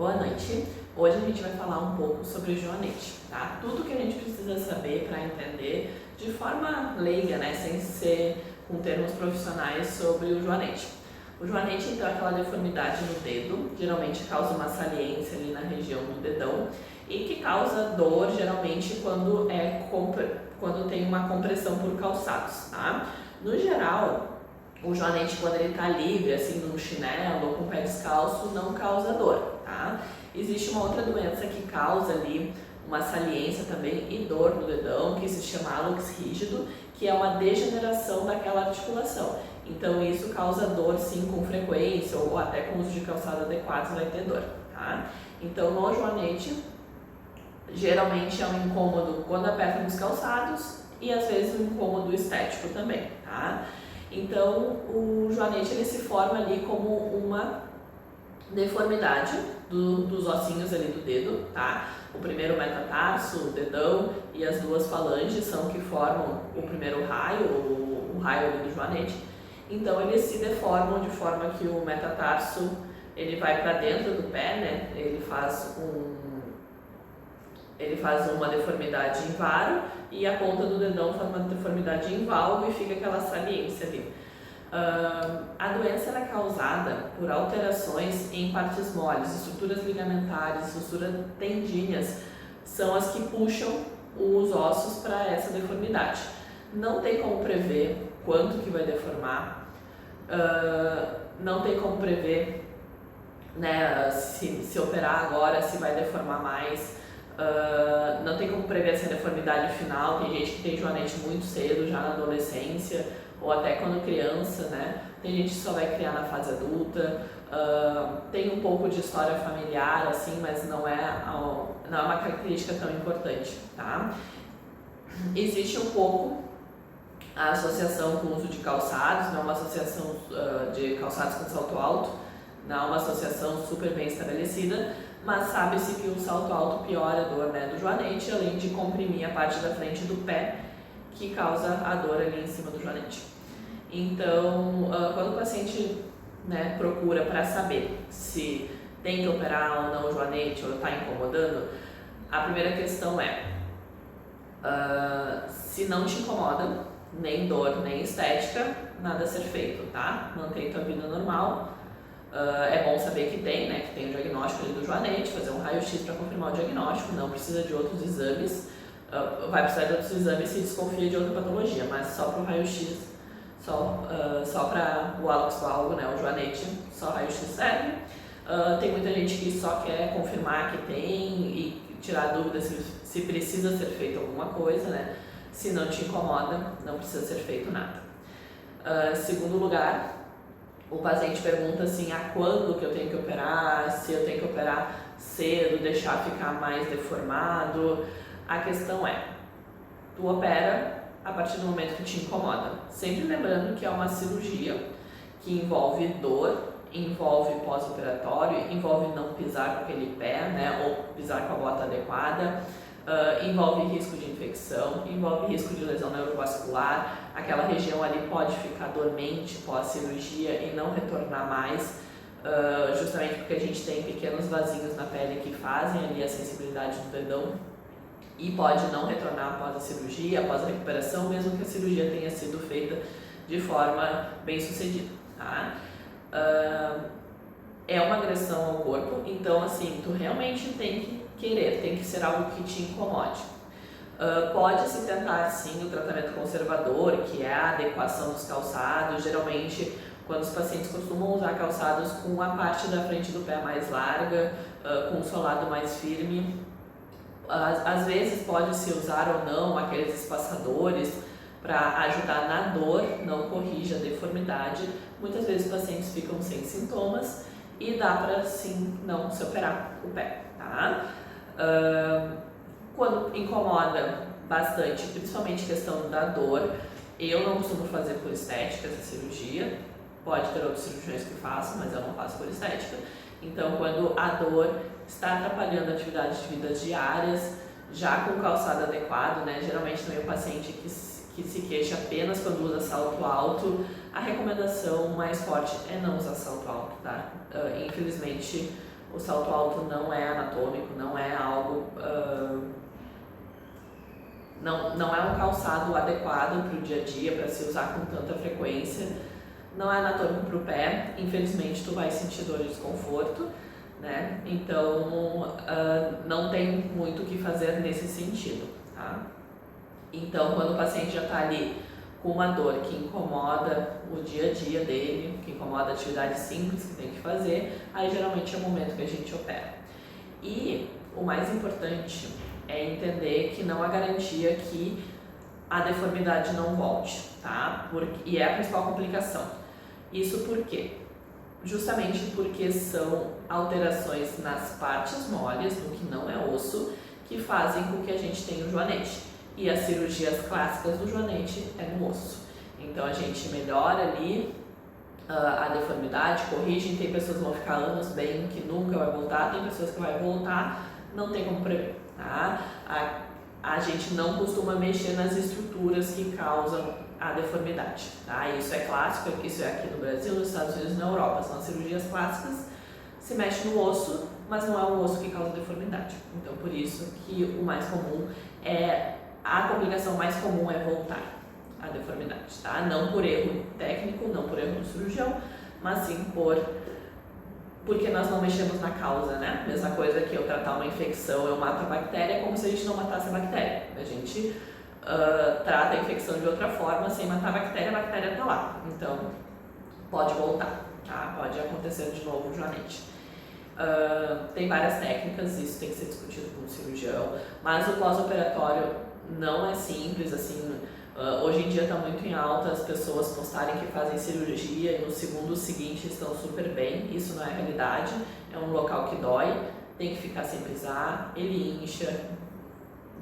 Boa noite. Hoje a gente vai falar um pouco sobre o joanete, tá? Tudo que a gente precisa saber para entender de forma leiga, né, sem ser com termos profissionais sobre o joanete. O joanete, então, é aquela deformidade no dedo, geralmente causa uma saliência ali na região do dedão e que causa dor, geralmente, quando tem uma compressão por calçados, tá? No geral, o joanete, quando ele está livre, assim, num chinelo ou com o pé descalço, não causa dor, tá? Existe uma outra doença que causa ali uma saliência também e dor no dedão, que se chama hallux rígido, que é uma degeneração daquela articulação. Então isso causa dor sim com frequência ou até com uso de calçado adequado vai ter dor, tá? Então no joanete, geralmente é um incômodo quando aperta nos calçados e às vezes um incômodo estético também, tá? Então o joanete ele se forma ali como uma deformidade dos ossinhos ali do dedo, tá? O primeiro metatarso, o dedão e as duas falanges são que formam o primeiro raio, o raio ali do joanete. Então eles se deformam de forma que o metatarso ele vai para dentro do pé, né? Ele faz uma deformidade em varo e a ponta do dedão faz uma deformidade em valgo e fica aquela saliência ali. A doença é causada por alterações em partes moles, estruturas ligamentares, estruturas tendíneas, são as que puxam os ossos para essa deformidade. Não tem como prever quanto que vai deformar, não tem como prever, né, se operar agora, se vai deformar mais, não tem como prever essa deformidade final. Tem gente que tem joanete muito cedo, já na adolescência, ou até quando criança, né? Tem gente que só vai criar na fase adulta, tem um pouco de história familiar, assim, mas não é uma característica tão importante, tá? Existe um pouco a associação com o uso de calçados, não é uma associação de calçados com salto alto, não é uma associação super bem estabelecida, mas sabe-se que o salto alto piora a dor, né, do joanete, além de comprimir a parte da frente do pé, que causa a dor ali em cima do joanete. Então, quando o paciente, né, procura para saber se tem que operar ou não o joanete ou está incomodando, a primeira questão é se não te incomoda, nem dor, nem estética, nada a ser feito, tá? Mantém tua vida normal. É bom saber que tem, né, que tem o diagnóstico ali do joanete, fazer um raio-x para confirmar o diagnóstico, não precisa de outros exames. Vai precisar de outros exames se desconfia de outra patologia, mas só para o raio-x, só para o hallux valgo, né, o joanete, só raio-x serve. Tem muita gente que só quer confirmar que tem e tirar dúvida se precisa ser feito alguma coisa, né? Se não te incomoda, não precisa ser feito nada. Segundo lugar, o paciente pergunta assim, a quando que eu tenho que operar, se eu tenho que operar cedo, deixar ficar mais deformado. A questão é, tu opera a partir do momento que te incomoda. Sempre lembrando que é uma cirurgia que envolve dor, envolve pós-operatório, envolve não pisar com aquele pé, né, ou pisar com a bota adequada, envolve risco de infecção, envolve risco de lesão neurovascular. Aquela região ali pode ficar dormente pós-cirurgia e não retornar mais, justamente porque a gente tem pequenos vasinhos na pele que fazem ali a sensibilidade do dedão e pode não retornar após a cirurgia, após a recuperação, mesmo que a cirurgia tenha sido feita de forma bem sucedida, tá? É uma agressão ao corpo, então assim, tu realmente tem que querer, tem que ser algo que te incomode. Pode-se tentar sim o tratamento conservador, que é a adequação dos calçados. Geralmente, quando os pacientes costumam usar calçados com a parte da frente do pé mais larga, com o solado mais firme, às vezes pode-se usar ou não aqueles espaçadores para ajudar na dor, não corrige a deformidade. Muitas vezes os pacientes ficam sem sintomas e dá para sim não se operar o pé, tá? Quando incomoda bastante, principalmente questão da dor, eu não costumo fazer por estética essa cirurgia, pode ter outros cirurgiões que façam, mas eu não faço por estética. Então, quando a dor está atrapalhando atividades de vida diárias, já com o calçado adequado, né? Geralmente também o paciente que se queixa apenas quando usa salto alto, a recomendação mais forte é não usar salto alto, tá? Infelizmente, O salto alto não é anatômico, não é algo... não é um calçado adequado para o dia a dia, para se usar com tanta frequência. Não é anatômico para o pé, infelizmente tu vai sentir dor e desconforto, né? Então não tem muito o que fazer nesse sentido, tá? Então quando o paciente já está ali com uma dor que incomoda o dia a dia dele, que incomoda a atividade simples que tem que fazer, aí geralmente é o momento que a gente opera. E o mais importante é entender que não há garantia que a deformidade não volte, tá? E é a principal complicação. Isso por quê? Justamente porque são alterações nas partes moles, no que não é osso, que fazem com que a gente tenha o joanete. E as cirurgias clássicas do joanete é no osso. Então a gente melhora ali a deformidade, corrige, tem pessoas que vão ficar anos bem, que nunca vai voltar, tem pessoas que vai voltar, não tem como prever, tá? A gente não costuma mexer nas estruturas que causam a deformidade, tá? Isso é clássico, isso é aqui no Brasil, nos Estados Unidos e na Europa, são as cirurgias clássicas, se mexe no osso, mas não é o osso que causa deformidade. Então por isso que o mais comum a complicação mais comum é voltar a deformidade, tá? Não por erro técnico, não por erro do cirurgião, mas sim porque nós não mexemos na causa, né? Mesma coisa que eu tratar uma infecção, eu mato a bactéria, é como se a gente não matasse a bactéria. A gente trata a infecção de outra forma, sem matar a bactéria tá lá. Então, pode voltar, tá? Pode acontecer de novo o joanete. Tem várias técnicas, isso tem que ser discutido com o cirurgião, mas o pós-operatório não é simples, assim. Hoje em dia está muito em alta as pessoas postarem que fazem cirurgia e no segundo seguinte estão super bem. Isso não é realidade, é um local que dói, tem que ficar sem pisar, ele incha,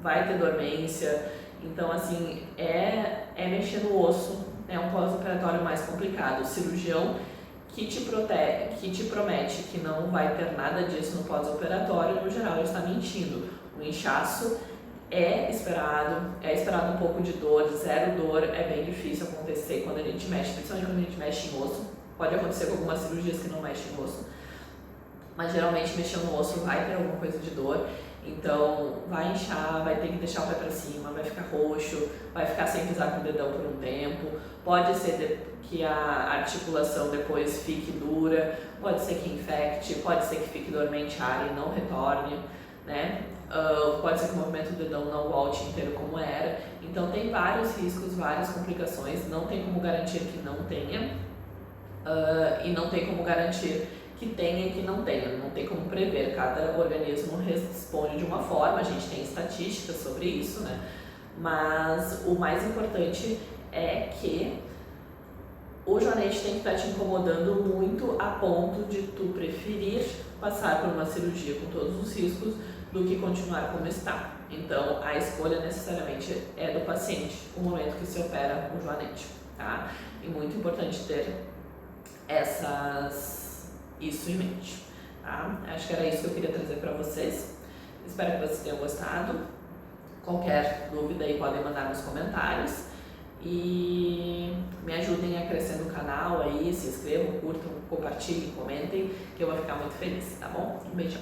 vai ter dormência. Então assim, é mexer no osso, é um pós-operatório mais complicado. O cirurgião que te promete que não vai ter nada disso no pós-operatório, no geral ele está mentindo. O inchaço é esperado um pouco de dor, zero dor, é bem difícil acontecer quando a gente mexe, principalmente quando a gente mexe em osso. Pode acontecer com algumas cirurgias que não mexem em osso, mas geralmente mexendo no osso vai ter alguma coisa de dor, então vai inchar, vai ter que deixar o pé para cima, vai ficar roxo, vai ficar sem pisar com o dedão por um tempo, pode ser que a articulação depois fique dura, pode ser que infecte, pode ser que fique dormente a área e não retorne, né? Pode ser que o movimento do dedão não volte inteiro como era. Então tem vários riscos, várias complicações, não tem como garantir que não tenha e não tem como garantir que tenha e que não tenha, não tem como prever, cada organismo responde de uma forma, a gente tem estatísticas sobre isso, né? Mas o mais importante é que o joanete tem que estar te incomodando muito a ponto de tu preferir passar por uma cirurgia com todos os riscos do que continuar como está. Então, a escolha necessariamente é do paciente, o momento que se opera o joanete, tá? E muito importante ter isso em mente, tá? Acho que era isso que eu queria trazer para vocês. Espero que vocês tenham gostado. Qualquer dúvida aí podem mandar nos comentários. E me ajudem a crescer no canal aí, se inscrevam, curtam, compartilhem, comentem, que eu vou ficar muito feliz, tá bom? Um beijão!